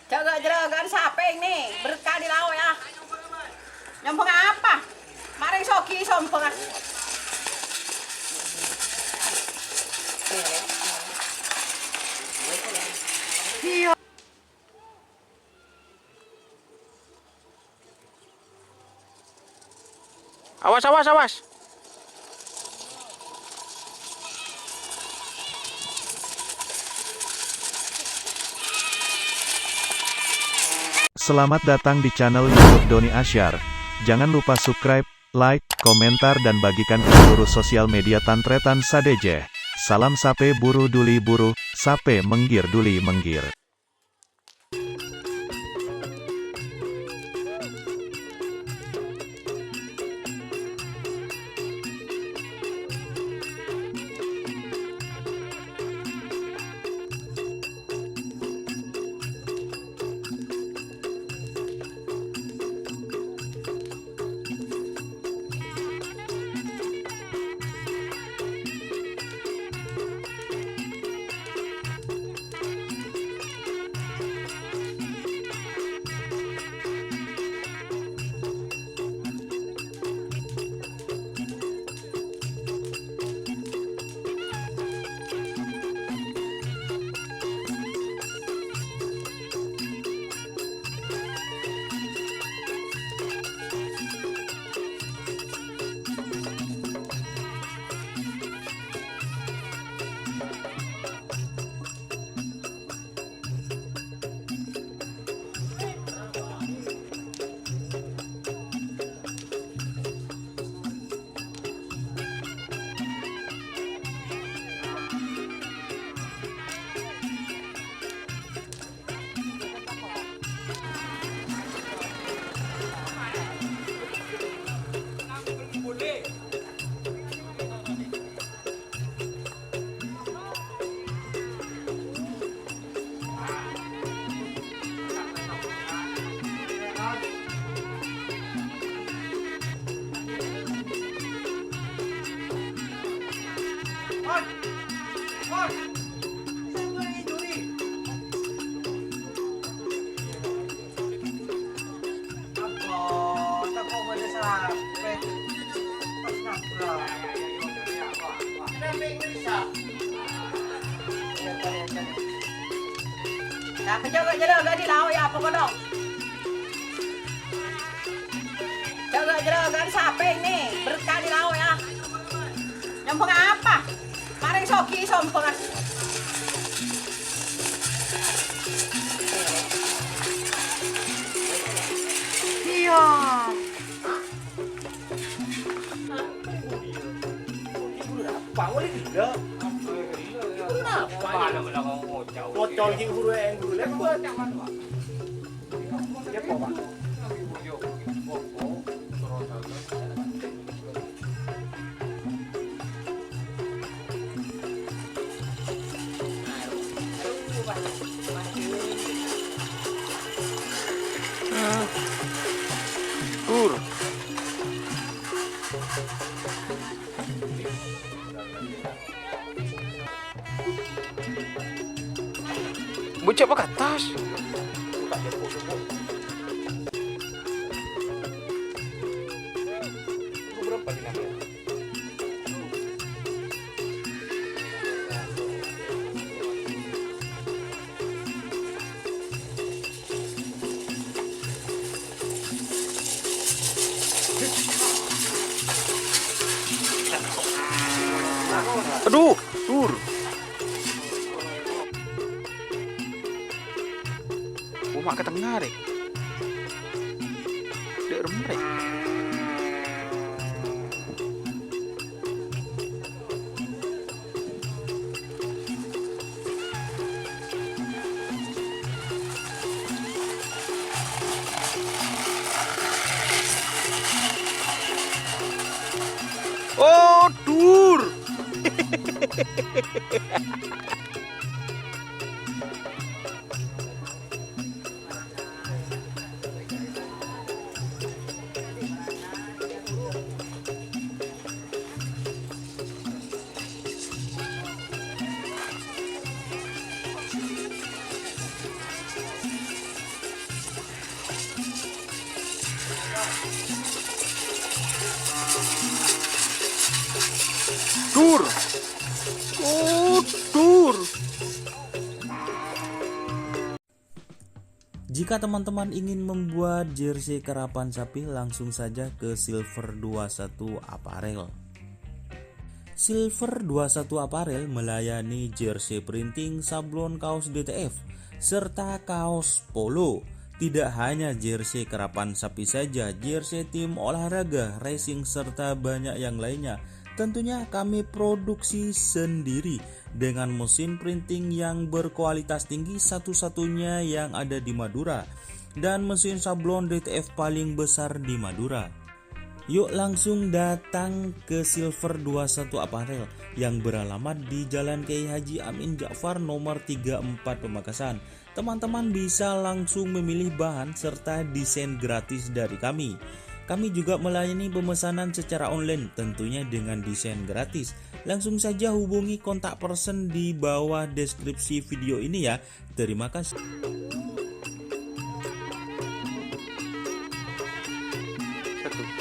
Jaga jeragan sapeng nih, berkah di laut ya. Nyompong apa? Mari soki sompong. Iya. Awas, awas, awas. Selamat datang di channel YouTube Doni Asyar. Jangan lupa subscribe, like, komentar dan bagikan ke seluruh sosial media Tantretan Sadejeh. Salam sape buru duli buru, sape menggir duli menggir. Nah, jaga jeragan di laut ya, apa dong? Jaga jeragan sapeng nih, berkah di laut ya. Nyompong apa? Mari soki sompong. Iya. Bangun ini tidak. Kenapa? Bocor yang guru yang guru lewat. Dia apa pak? Tur. Bocah apa ke atas? Berapa dinamanya? Aduh, tur. Mak ke tengah deh. Dek remrek. Oh, tur. Dur. Dur. Jika teman-teman ingin membuat jersey karapan sapi, langsung saja ke Silver 21 Apparel. Silver 21 Apparel melayani jersey printing, sablon kaos DTF, serta kaos polo. Tidak hanya jersey karapan sapi saja, jersey tim olahraga, racing, serta banyak yang lainnya. Tentunya kami produksi sendiri dengan mesin printing yang berkualitas tinggi, satu-satunya yang ada di Madura, dan mesin sablon DTF paling besar di Madura. Yuk langsung datang ke Silver 21 Apparel yang beralamat di Jalan Kiai Haji Amin Ja'far nomor 34 Pamekasan. Teman-teman bisa langsung memilih bahan serta desain gratis dari kami. Kami juga melayani pemesanan secara online, tentunya dengan desain gratis. Langsung saja hubungi kontak person di bawah deskripsi video ini ya. Terima kasih. Satu.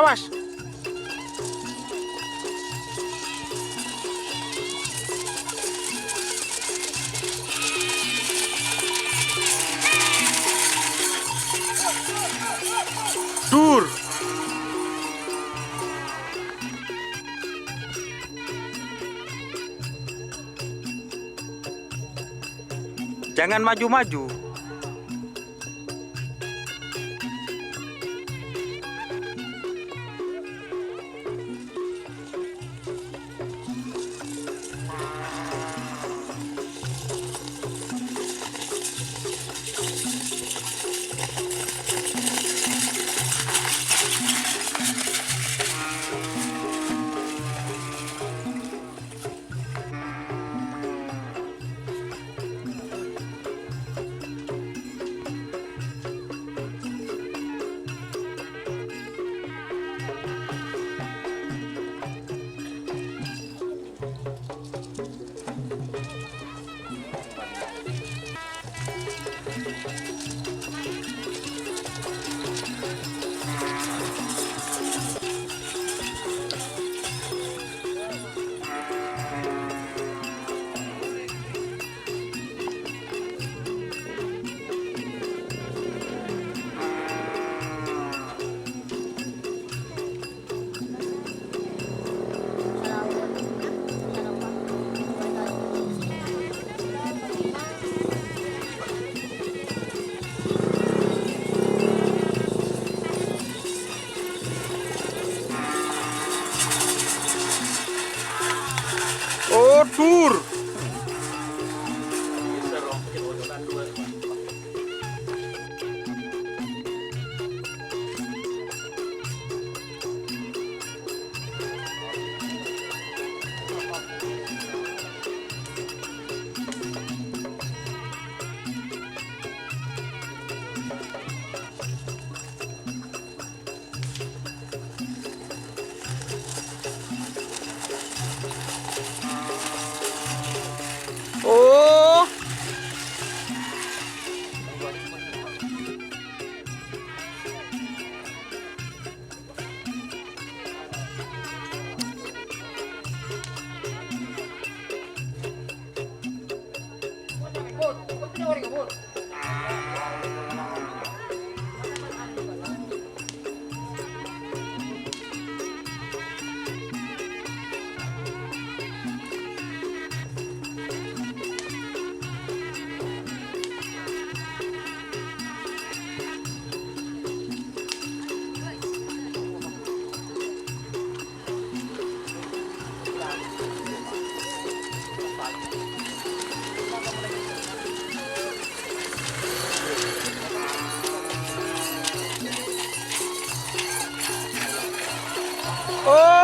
Awas. Dur. Jangan maju-maju. Oh, dur. Oh. Oh.